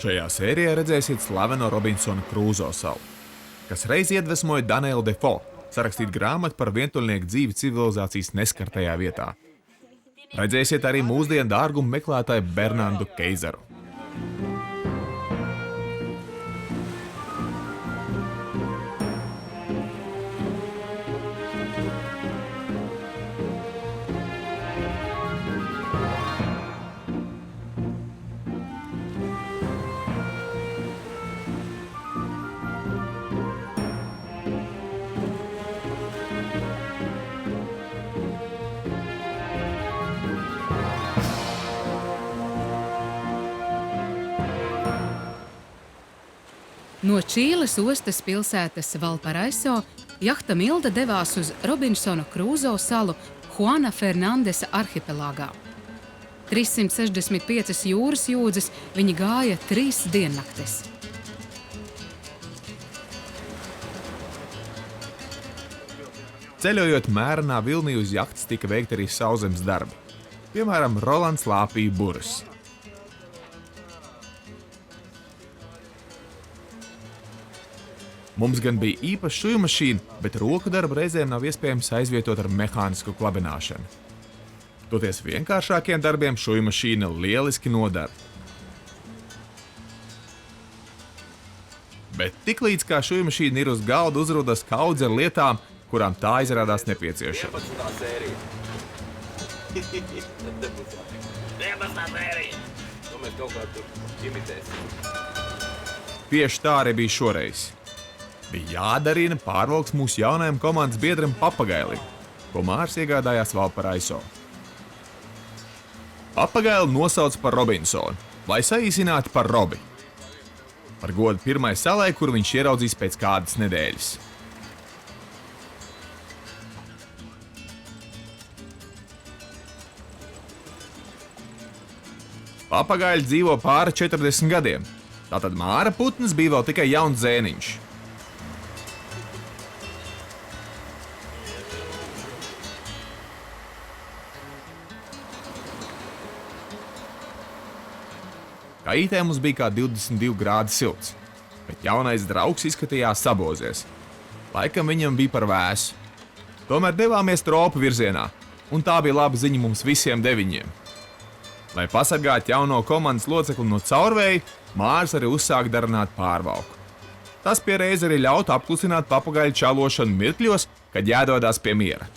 Šajā sērijā redzēsiet slaveno Robinsona Krūzo salu, kas reiz iedvesmoja Danielu Defoe sarakstīt grāmatu par vientuļnieku dzīvi civilizācijas neskartajā vietā. Redzēsiet arī mūsdienu dārgumu meklētāju Bernardu Keizeru. No Čīles ostas pilsētas Valparaiso jahta Milda devās uz Robinsona Krūzo salu Juana Fernandesa arhipelāgā. 365 jūras jūdzes viņi gāja 3 diennaktis. Ceļojot mērenā vilnī uz jahtas tika veikti arī sauszemes darbi. Piemēram, Rolands lāpīja burus. Mums gan bija īpaša šujmašīna, bet roku darbu reizēm nav iespējams aizvietot ar mehānisku klabināšanu. Toties vienkāršākiem darbiem šujmašīna lieliski nodara. Bet tiklīdz kā šujmašīna ir uz galda uzrodas kaudze ar lietām, kurām tā izrādās nepieciešama. 11. sērija. To mēs kaut kā tur imitēsim. Tieši tā arī bija šoreiz. Bija jādarina pārvalks mūsu jaunajam komandas biedram Papagailim, ko Mārs iegādājās Valparaiso. Papagailu nosauc par Robinsonu, lai saīsinātu par Robi. Par godu pirmai salai, kur viņš ieraudzīs pēc kādas nedēļas. Papagaļi dzīvo pāri 40 gadiem, tātad Māra putns bija vēl tikai jauns zēniņš. Kaitē mums bija kā 22 grādi silts, bet jaunais draugs izskatījās sabozies. Laikam viņam bija par vēsu. Tomēr devāmies tropu virzienā, un tā bija laba ziņa mums visiem 9. Lai pasargātu jauno komandas locekli no caurvēja, Mārs arī uzsāka darināt pārvalku. Tas piereiz arī ļautu apklusināt papagaļu čalošanu mirkļos, kad jādodas pie miera.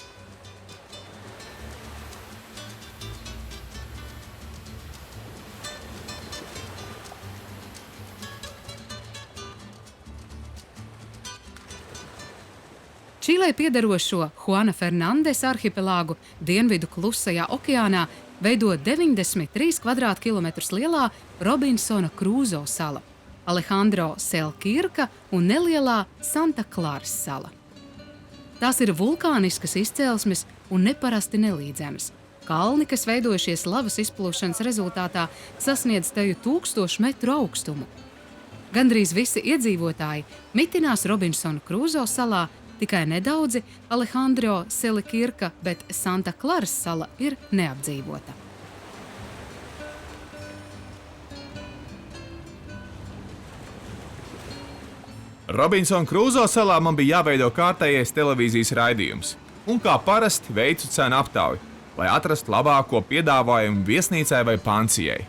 Čīlei piederošo Juana Fernandesa arhipelāgu dienvidu klusajā okeānā veido 93 kvadrātkilometrus lielā Robinsona Krūzo sala, Alejandro Selkirka un nelielā Santa Klaras sala. Tās ir vulkāniskas izcelsmes un neparasti nelīdzenas. Kalni, kas veidojušies lavas izplūšanas rezultātā, sasniedz teju 1000 metru augstumu. Gandrīz visi iedzīvotāji mitinās Robinsona Krūzo salā, tikai nedaudzi Alejandro Selkirka, bet Santa Klaras sala ir neapdzīvota. Robinsona Krūzo salā man bija jāveido kārtējais televīzijas raidījums, un kā parasti veicu cenu aptauju, lai atrastu labāko piedāvājumu viesnīcai vai pansijai.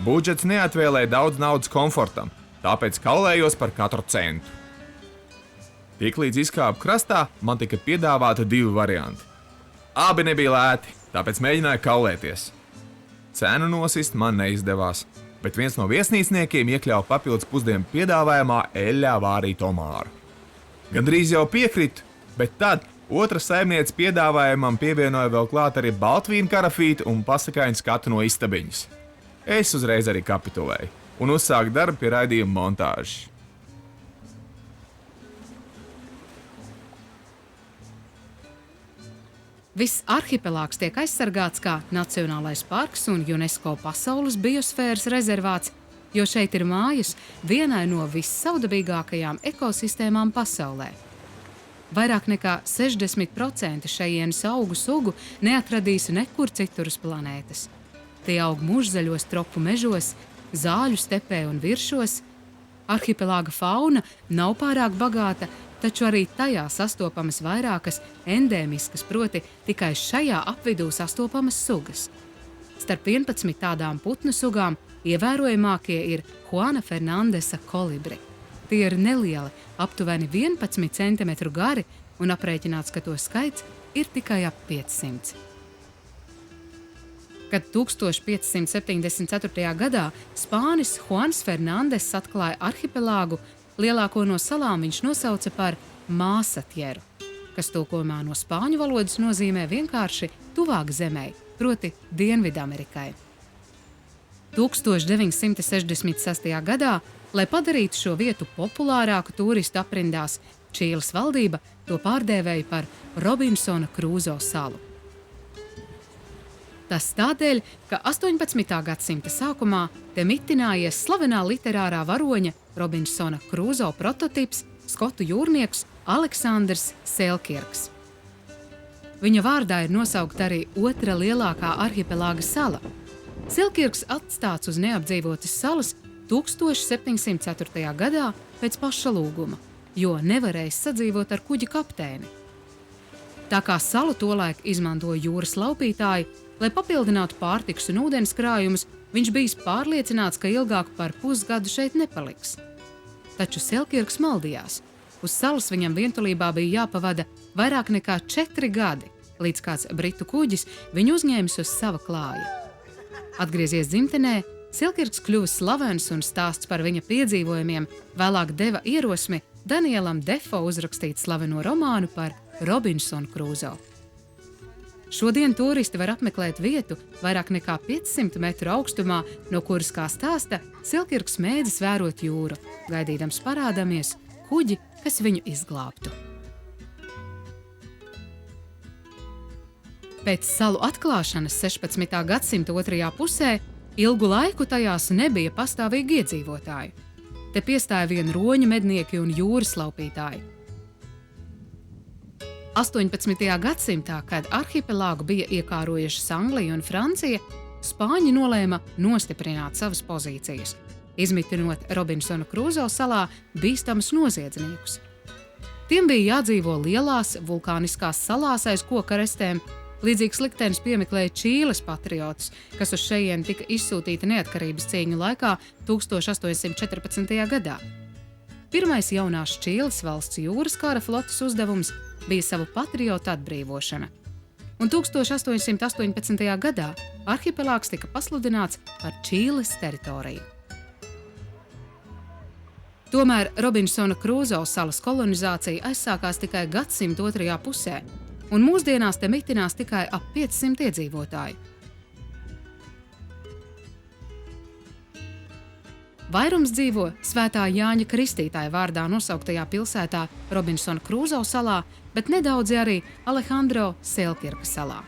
Budžets neatvēlēja daudz naudas komfortam, tāpēc kaulējos par katru centu. Tiklīdz izkāpu krastā, man tika piedāvāta 2 varianti. Abi nebija lēti, tāpēc mēģināju kaulēties. Cenu nosist man neizdevās, bet viens no viesnīcniekiem iekļāva papildus pusdienu piedāvājumā eļļā vārīto māru. Gandrīz jau piekritu, bet tad otra saimniece piedāvājumam pievienoja vēl klāt arī baltvīnu karafīti un pasakāņu skatu no istabiņas. Es uzreiz arī kapitulēju un uzsāku darbu pie raidījuma montāžas. Viss arhipelāgs tiek aizsargāts kā Nacionālais parks un UNESCO pasaules biosfēras rezervāts, jo šeit ir mājas vienai no vissaudabīgākajām ekosistēmām pasaulē. Vairāk nekā 60% šejienes augu sugu neatradīs nekur citur uz planētas. Tie aug mūžzaļos tropu mežos, zāļu stepē un viršos. Arhipelāga fauna nav pārāk bagāta, taču arī tajā sastopamas vairākas endēmiskas, proti tikai šajā apvidū sastopamas sugas. Starp 11 tādām putnu sugām ievērojamākie ir Juana Fernandesa kolibri. Tie ir nelieli, aptuveni 11 cm gari un aprēķināts, ka to skaits ir tikai ap 500. Kad 1574. gadā spānis Juans Fernandes atklāja arhipelāgu, lielāko no salām viņš nosauca par Māsatjeru, kas tulkojumā no spāņu valodas nozīmē vienkārši tuvāk zemei, proti Dienvidamerikai. 1966. gadā, lai padarītu šo vietu populārāku turistu aprindās, Čīles valdība to pārdēvēja par Robinsona Krūzo salu. Tas tādēļ, ka 18. gadsimta sākumā te mitinājies slavenā literārā varoņa Robinsona Krūzo prototips, skotu jūrnieks Aleksandrs Selkirks. Viņa vārdā ir nosaukta arī otra lielākā arhipelāga sala. Selkirks atstāts uz neapdzīvotas salas 1704. gadā pēc paša lūguma, jo nevarēja sadzīvot ar kuģa kapteini. Tā kā salu tolaik izmantoja jūras laupītāji, lai papildinātu pārtikas un ūdens krājumus, viņš bijis pārliecināts, ka ilgāk par pusgadu šeit nepaliks. Taču Selkirks maldījās. Uz salas viņam vientulībā bija jāpavada vairāk nekā 4 gadi, līdz kāds britu kuģis viņu uzņēmis uz sava klāja. Atgriezies dzimtenē, Selkirks kļuva slavens un stāsts par viņa piedzīvojumiem vēlāk deva ierosmi Danielam Defo uzrakstīt slaveno romānu par Robinsonu Krūzo. Šodien turisti var apmeklēt vietu vairāk nekā 500 metru augstumā, no kuras, kā stāsta, Selkirks mēdzis vērot jūru, gaidīdams parādāmies kuģi, kas viņu izglābtu. Pēc salu atklāšanas 16. gadsimta otrajā pusē ilgu laiku tajās nebija pastāvīgi iedzīvotāji. Te piestāja vien roņu mednieki un jūras laupītāji. 18. gadsimtā, kad arhipelāgu bija iekārojušas Anglija un Francija, spāņi nolēma nostiprināt savas pozīcijas, izmitinot Robinsona Krūzo salā bīstamus noziedzniekus. Tiem bija jādzīvo lielās vulkāniskās salās aiz koka restēm. Līdzīgs liktenis piemeklēja Čīles patriotus, kas uz šejien tika izsūtīti neatkarības cīņu laikā 1814. gadā. Pirmais jaunās Čīles valsts jūras kara flotes uzdevums bija savu patriotu atbrīvošana. Un 1818. gadā arhipelāgs tika pasludināts par Čīles teritoriju. Tomēr Robinsona Krūzo salas kolonizācija aizsākās tikai gadsimta otrajā pusē, un mūsdienās te mitinās tikai ap 500 iedzīvotāju. Vairums dzīvo Svētā Jāņa Kristītāja vārdā nosauktajā pilsētā Robinsona Krūzo salā, bet nedaudzi arī Alejandro Selkirka salā.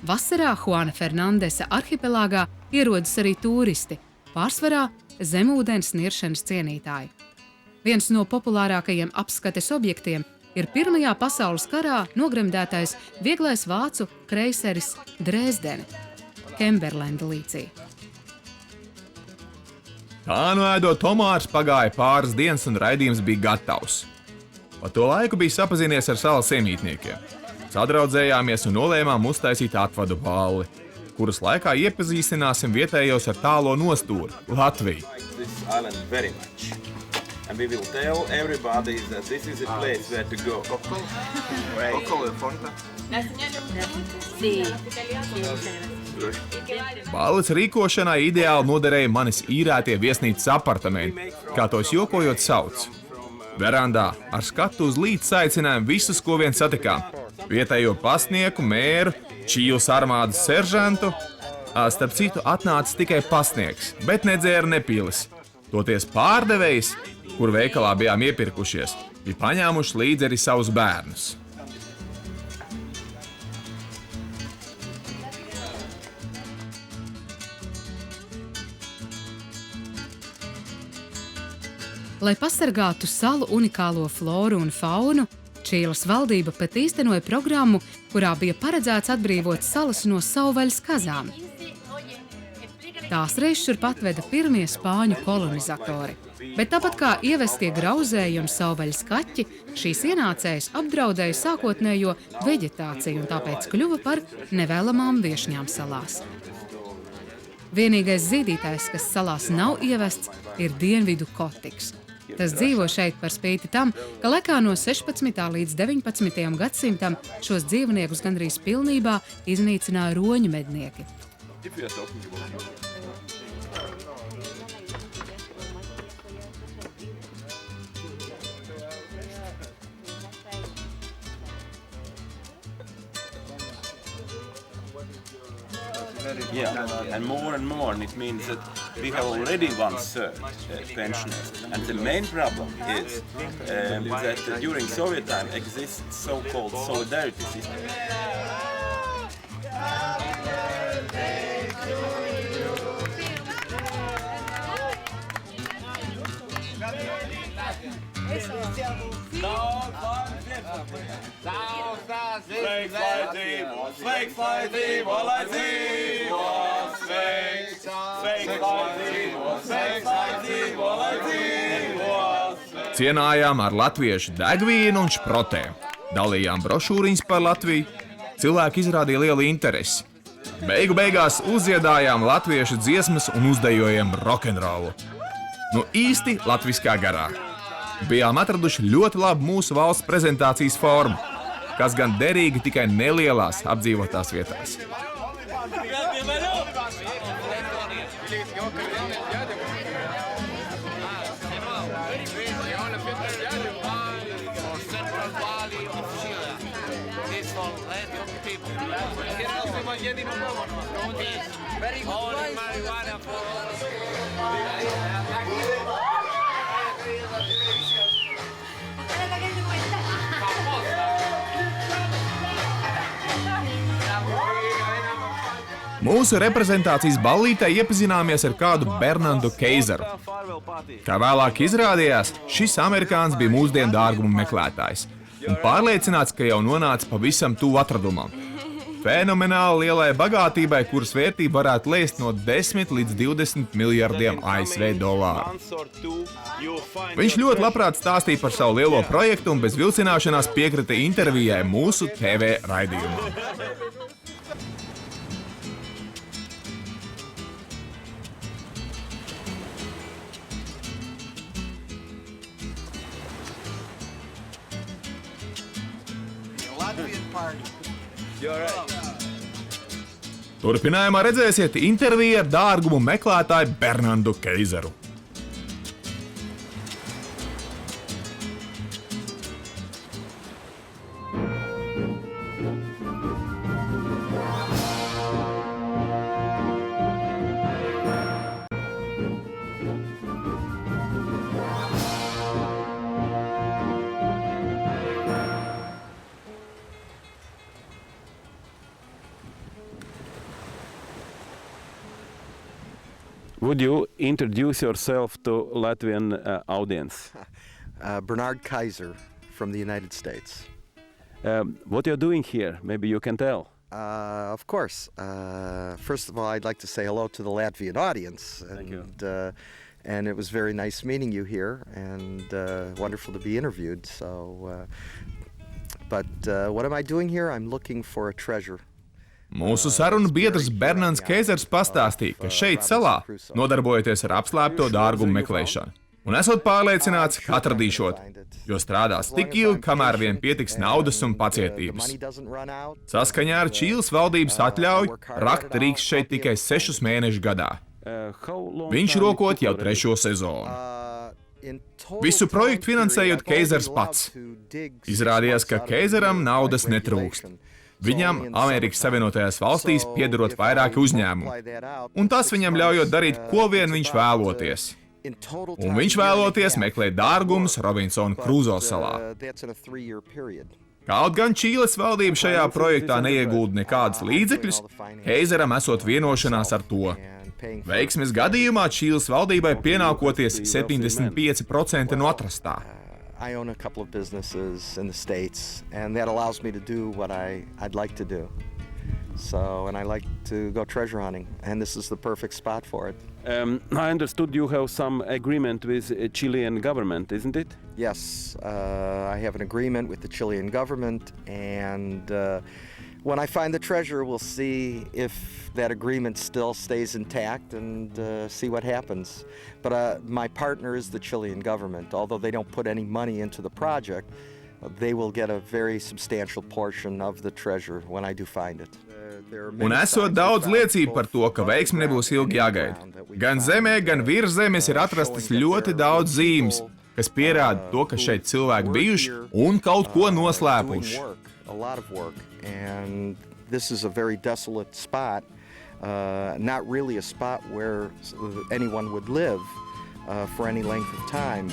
Vasarā Juana Fernandesa arhipelāgā ierodas arī turisti, pārsvarā zemūdens niršanas cienītāji. Viens no populārākajiem apskates objektiem ir Pirmajā pasaules karā nogremdētais vieglais vācu kreiseris Dresdene, Kemberlenda līcī. Tā nu ēdot tomātus pagāja pāris dienas un raidījums bija gatavs. Pa to laiku bija sapazinies ar salas iemītniekiem. Sadraudzējāmies un nolēmām uztaisīt atvadu balli, kuras laikā iepazīstināsim vietējos ar tālo nostūri – Latviju. And we will tell everybody that this is a place where to go. Coccolo e Fonta? Sí. Balles rīkošanai ideāli noderēja manis īrētie viesnīcas apartamenti, kā tos jokojot sauc. Verandā ar skatu uz līdz aicinājām visus, ko vien satikām. Vietējo pasnieku, mēru, Čīles armādas seržantu. Starp citu atnāca tikai pasnieks, bet nedzēra nepīlis. Toties pārdevējs, kur veikalā bijām iepirkušies, bija paņēmuši līdzi arī savus bērnus. Lai pasargātu salu unikālo floru un faunu, Čīles valdība pat īstenoja programmu, kurā bija paredzēts atbrīvot salas no savvaļas kazām. Tās reiz šurp atveda pirmie spāņu kolonizatori. Bet tāpat kā ievestie grauzējumi savvaļas kaķi, šīs ienācējas apdraudēja sākotnējo veģetāciju un tāpēc kļuva par nevēlamām viešņām salās. Vienīgais zīdītājs, kas salās nav ievests, ir dienvidu kotiks. Tas dzīvo šeit par spīti tam, ka lekā no 16. līdz 19. gadsimtam šos dzīvniekus gandrīz pilnībā iznīcināja roņu mednieki. Yeah, and more, and it means that we have already one-third pensioners. And the main problem is that during Soviet time exists so-called solidarity system. Cienājām ar latviešu degvīnu un šprotēm, dalījām brošūriņas par Latviju, cilvēki izrādīja lielu interesi. Beigu beigās uzdziedājām latviešu dziesmas un uzdejojām rokenrolu. Nu īsti latviskā garā. Bijām atraduši ļoti labu mūsu valsts prezentācijas formu, kas gan derīga tikai nelielās apdzīvotās vietās. Mūsu reprezentācijas ballītē iepazināmies ar kādu Bernardu Keizeru. Kā vēlāk izrādījās, šis amerikānis bija mūsdienu dārgumu meklētājs un pārliecināts, ka jau nonāca pavisam tuvu atradumam. Fenomenāli lielai bagātībai, kuras vērtība varētu lēst no 10 līdz 20 miljardiem ASV dolāru. Viņš ļoti labprāt stāstīja par savu lielo projektu un bez vilcināšanās piekrita intervijai mūsu TV raidījumā. Turpinājumā redzēsiet interviju ar dārgumu meklētāju Bernardu Keizeru. Would you introduce yourself to Latvian audience? Bernard Keizer from the United States. What you're doing here, maybe you can tell. Of course. First of all, I'd like to say hello to the Latvian audience. Thank you. And it was very nice meeting you here, and wonderful to be interviewed. But what am I doing here? I'm looking for a treasure. Mūsu sarunu biedrs Bernards Keizers pastāstīja, ka šeit salā nodarbojoties ar apslēpto dārgumu meklēšanu. Un esot pārliecināts, ka atradīšot, jo strādās tik ilgi, kamēr vien pietiks naudas un pacietības. Saskaņā ar Čīles valdības atļauju rakt drīkst šeit tikai 6 mēnešus gadā. Viņš rokot jau 3. sezonu. Visu projektu finansējot Keizers pats. Izrādījās, ka Keizeram naudas netrūkst. Viņam Amerikas Savienotajās valstīs piederot vairāki uzņēmumi, un tas viņam ļaujot darīt, ko vien viņš vēloties. Un viņš vēloties meklēt dārgumus Robinsona Krūzo salā. Kaut gan Čīles valdība šajā projektā neiegulda nekādas līdzekļus, Keizeram esot vienošanās ar to. Veiksmes gadījumā Čīles valdībai pienākoties 75% no atrastā. I own a couple of businesses in the States, and that allows me to do what I'd like to do. So, and I like to go treasure hunting, and this is the perfect spot for it. I understood you have some agreement with the Chilean government, isn't it? Yes, I have an agreement with the Chilean government, and when I find the treasure, we'll see if that agreement still stays intact and see what happens. But my partner is the Chilean government. Although they don't put any money into the project, they will get a very substantial portion of the treasure when I do find it. Un esot daudz liecību par to, ka veiksme nebūs ilgi jāgaida. Gan zemē, gan virs zemes ir atrastas ļoti daudz zīmes, kas pierāda to, ka šeit cilvēki bijuši un kaut ko noslēpuši. A lot of work, and this is a very desolate spot, not really a spot where anyone would live for any length of time.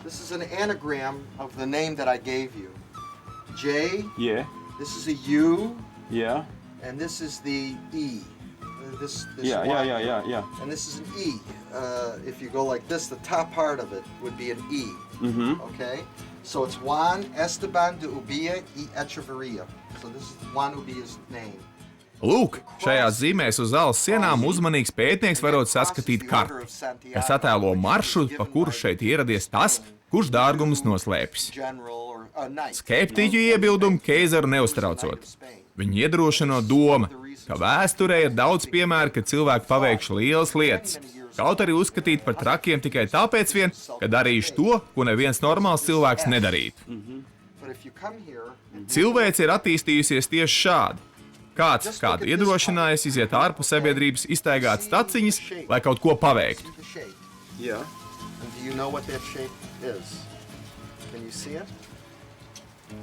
This is an anagram of the name that I gave you. J. Yeah. This is a U. Yeah. And this is the E. This Yeah. And this is an E. If you go like this, the top part of it would be an E. Mm-hmm. Okay? So it's Juan Esteban de Ubilla y Echeverria. So this is Juan Ubilla's name. Lūk, šajās zīmēs uz zāles sienām uzmanīgs pētnieks varot saskatīt karti, kas attēlo maršrutu, pa kuru šeit ieradies tas, kurš dārgumus noslēpis. Skeptiķu iebildumi Keizaru neuztraucot. Viņi iedrošino doma, ka vēsturē ir daudz piemēru, ka cilvēki paveikšu lielas lietas, kaut arī uzskatīt par trakiem tikai tāpēc vien, ka darījuši to, ko neviens normāls cilvēks nedarītu. Cilvēce ir attīstījusies tieši šādi. Kāds kādu iedrošinājis iziet ārpus sabiedrības, iztaigāt staciņas, lai kaut ko paveiktu. Yeah. And do you know what that shape is? Can you see it?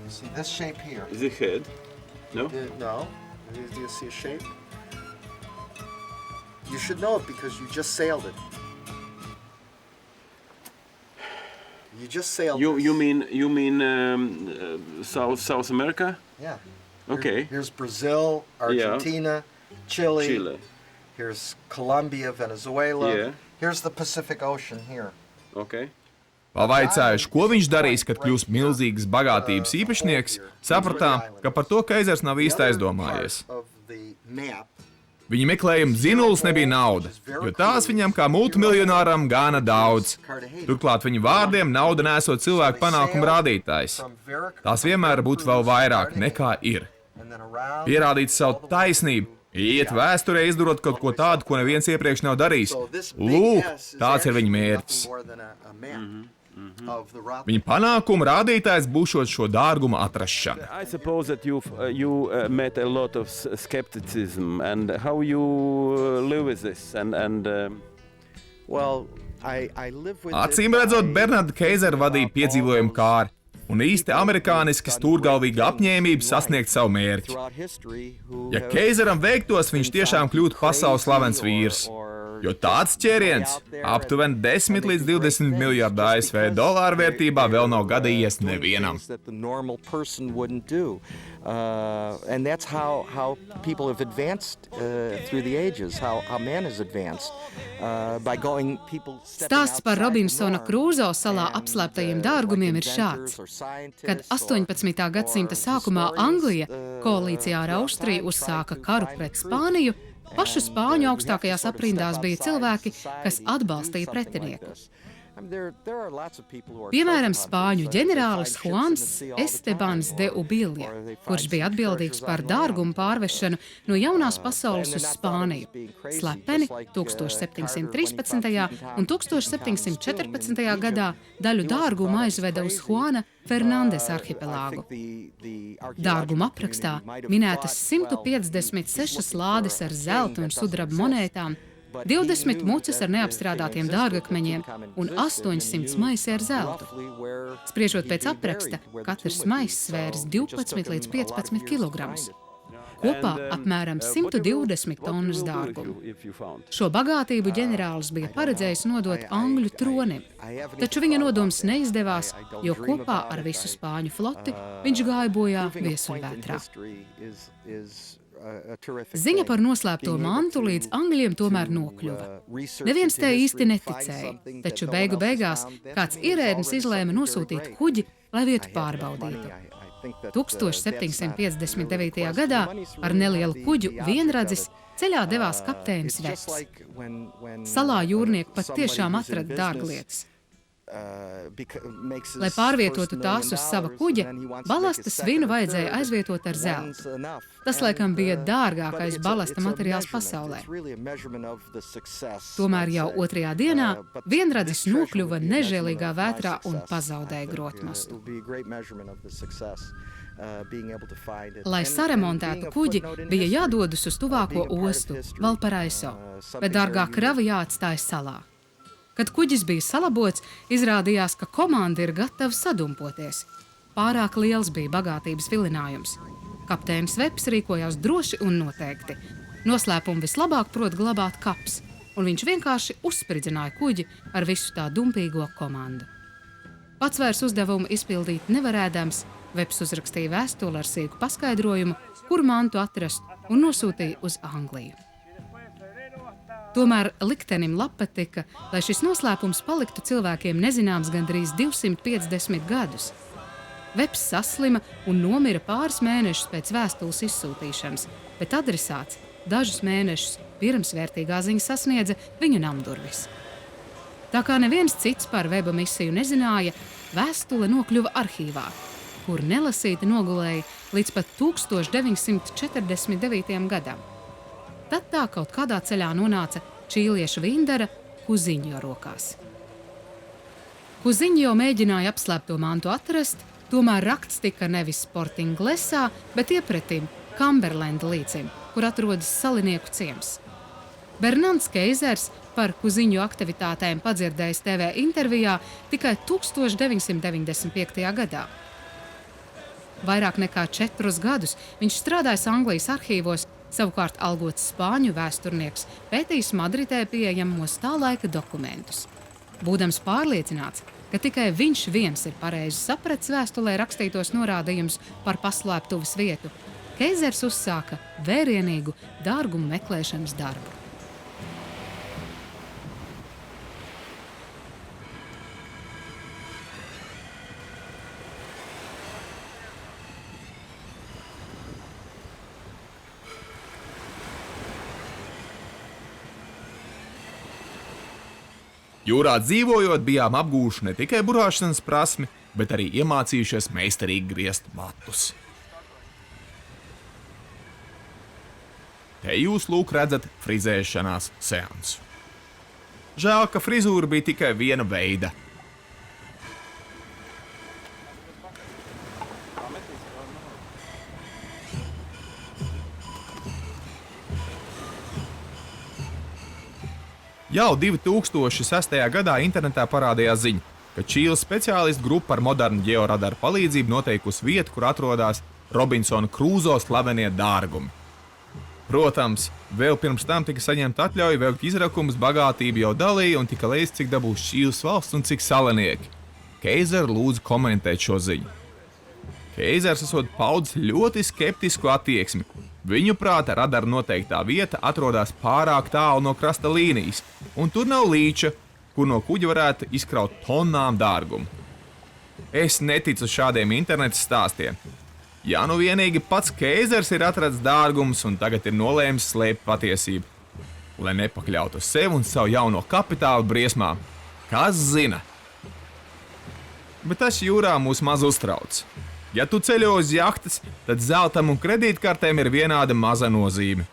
See this shape here? Is it head? No? No. Do you see a shape? You should know it because you just sailed it. You just sailed You this. mean South America? Yeah. Okay. Here's Brazil, Argentina, Chile. Here's Colombia, Venezuela. Yeah. Here's the Pacific Ocean here. Okay. Pavaicājuši, ko viņš darīs, kad kļūs milzīgas bagātības īpašnieks, sapratām, ka par to Keizars nav īsti aizdomājies. Viņa meklējuma dzinulis nebija nauda, jo tās viņam kā multimiljonāram gana daudz. Turklāt viņa vārdiem nauda nesot cilvēku panākumu rādītājs. Tās vienmēr būtu vēl vairāk nekā ir. Pierādīt savu taisnību, iet vēsturē izdarot kaut ko tādu, ko neviens iepriekš nav darījis. Lūk, tāds ir viņa mērķis. Viņa panākuma rādītājs būšot šo dārgumu atrašana. I suppose that you met a lot of skepticism, and how you live with this, and Well, I live with Acīm redzot, Bernarda Keizara vadīja piedzīvojumu kāri un īsti amerikāniski stūrgalvīga apņēmība sasniegt savu mērķi. Ja Keizaram veiktos, viņš tiešām kļūtu pasaules slavens vīrs, jo tāds ķēriens aptuveni 10 līdz 20 miljardu ASV dolāru vērtībā vēl nav gadījies nevienam. And that's how people have advanced through the ages, how man has advanced by going people. Stāsts par Robinsona Krūzo salā apslēptajiem dārgumiem ir šāds. Kad 18. gadsimta sākumā Anglija koalīcijā ar Austriju uzsāka karu pret Spāniju, pašu spāņu augstākajās aprindās bija cilvēki, kas atbalstīja pretinieku. Piemēram, spāņu ģenerālis Juans Estebans de Ubilla, kurš bija atbildīgs par dārgumu pārvešanu no jaunās pasaules uz Spāniju. Slepeni 1713. un 1714. gadā daļu dārgumu aizveda uz Juana Fernandes arhipelāgu. Dārguma aprakstā minētas 156 lādes ar zelta un sudraba monētām, 20 mucas ar neapstrādātiem dārgakmeņiem un 800 maisi ar zeltu. Spriežot pēc apraksta, katrs maiss svērs 12 līdz 15 kilogramus. Kopā apmēram 120 tonnas dārgumu. Šo bagātību ģenerālis bija paredzējis nodot Angļu tronim, taču viņa nodoms neizdevās, jo kopā ar visu spāņu floti viņš gāja bojā Viesuļvētrā. Ziņa par noslēpto mantu līdz angļiem tomēr nokļuva. Neviens te īsti neticēja, taču beigu beigās kāds ierēdnis izlēma nosūtīt kuģi, lai vietu pārbaudītu. 1759. gadā ar nelielu kuģu vienradzis ceļā devās kapteinis Veps. Salā jūrnieki pat tiešām atrada dārglietas. Lai pārvietotu tās uz sava kuģa, balasta svinu vajadzēja aizvietot ar zeltu. Tas, laikam, bija dārgākais balasta materiāls pasaulē. Tomēr jau otrajā dienā vienradzis nokļuva nežēlīgā vētrā un pazaudēja grotmastu. Lai saremontētu kuģi, bija jādodas uz tuvāko ostu, Valparaiso, bet dārgā krava jāatstāja salā. Kad kuģis bija salabots, izrādījās, ka komanda ir gatava sadumpoties. Pārāk liels bija bagātības vilinājums. Kapteinis Veps rīkojās droši un noteikti. Noslēpumu vislabāk prot glabāt kaps, un viņš vienkārši uzspridzināja kuģi ar visu tā dumpīgo komandu. Pats vairs uzdevumu izpildīt nevarēdams, Veps uzrakstīja vēstuli ar sīku paskaidrojumu, kur mantu atrast, un nosūtīja uz Angliju. Tomēr liktenim patika, lai šis noslēpums paliktu cilvēkiem nezināms gandrīz 250 gadus. Veps saslima un nomira pāris mēnešus pēc vēstules izsūtīšanas, bet adresāts dažus mēnešus pirms vērtīgā ziņa sasniedza viņa namdurvis. Tā kā neviens cits par Veba misiju nezināja, vēstule nokļuva arhīvā, kur nelasīti nogulēja līdz pat 1949. gadam. Tad tā kaut kādā ceļā nonāca čīlieša Vindara Kuziņo rokās. Kuziņo mēģināja apslēpto mantu atrast, tomēr rakts tika nevis Sporting Glesā, bet iepretim Kamberlenda līcim, kur atrodas Salinieku ciems. Bernards Keizers par Kuziņo aktivitātēm padzirdējis TV intervijā tikai 1995. gadā. Vairāk nekā 4 gadus viņš strādājis Anglijas arhīvos, savukārt algots spāņu vēsturnieks pētījis Madridē pieejamos tā laika dokumentus. Būdams pārliecināts, ka tikai viņš viens ir pareizi sapratis vēstulē rakstītos norādījumus par paslēptuves vietu, Keizers uzsāka vērienīgu dārgumu meklēšanas darbu. Jūrā dzīvojot, bijām apgūši ne tikai burāšanas prasmi, bet arī iemācījušies meistarīgi griezt matus. Te jūs lūk redzat frizēšanās seansu. Žēl, ka frizūra bija tikai viena veida. Jau 2006. gadā internetā parādījās ziņa, ka Čīles speciālistu grupa ar modernu ģeoradaru palīdzību noteikusi vietu, kur atrodas Robinsona Krūzo slavenie dārgumi. Protams, vēl pirms tam tika saņemta atļauja veikt izrakumus, bagātību jau dalīja un tika leizts, cik dabūs Čīles valsts un cik salinieki. Keizers lūdza komentēt šo ziņu. Keizers esot paudzis ļoti skeptisku attieksmi. Viņuprāt, radara noteiktā vieta atrodas pārāk tālu no krasta līnijas, un tur nav līča, kur no kuģa varētu izkraut tonnām dārgumu. Es neticu šādiem interneta stāstiem. Ja nu vienīgi pats Keizers ir atradis dārgumus un tagad ir nolēmis slēpt patiesību, lai nepakļautu sevi un savu jauno kapitālu briesmām. Kas zina? Bet tas jūrā mūs maz uztrauc. Ja tu ceļo uz jahtas, tad zeltam un kredītkartēm ir vienāda maza nozīme.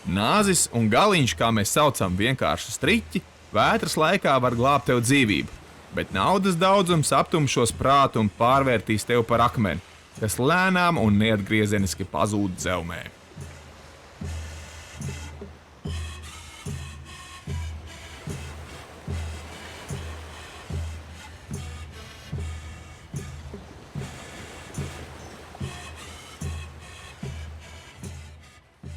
Nāzis un galiņš, kā mēs saucam vienkārši striķi, vētras laikā var glābt tev dzīvību, bet naudas daudzums aptumšos prātu un pārvērtīs tev par akmeni, kas lēnām un neatgriezeniski pazūd dzelmē.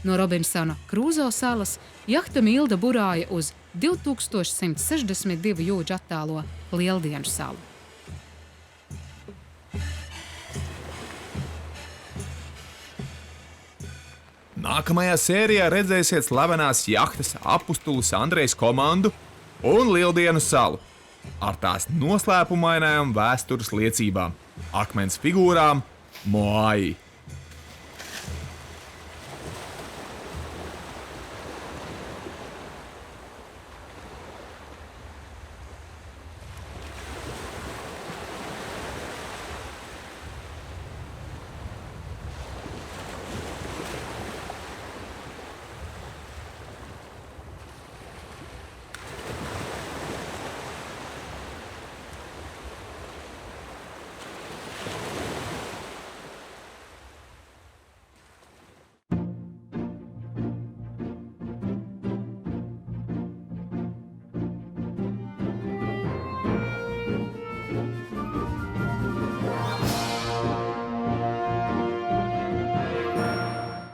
No Robinsona Krūzo salas jahta Milda burāja uz 2162 jūdžu attālo Lieldienu salu. Nākamajā sērijā redzēsiet slavenās jahtas Apustulis Andrejs komandu un Lieldienu salu ar tās noslēpumainajām vēstures liecībām, akmens figūrām, moai.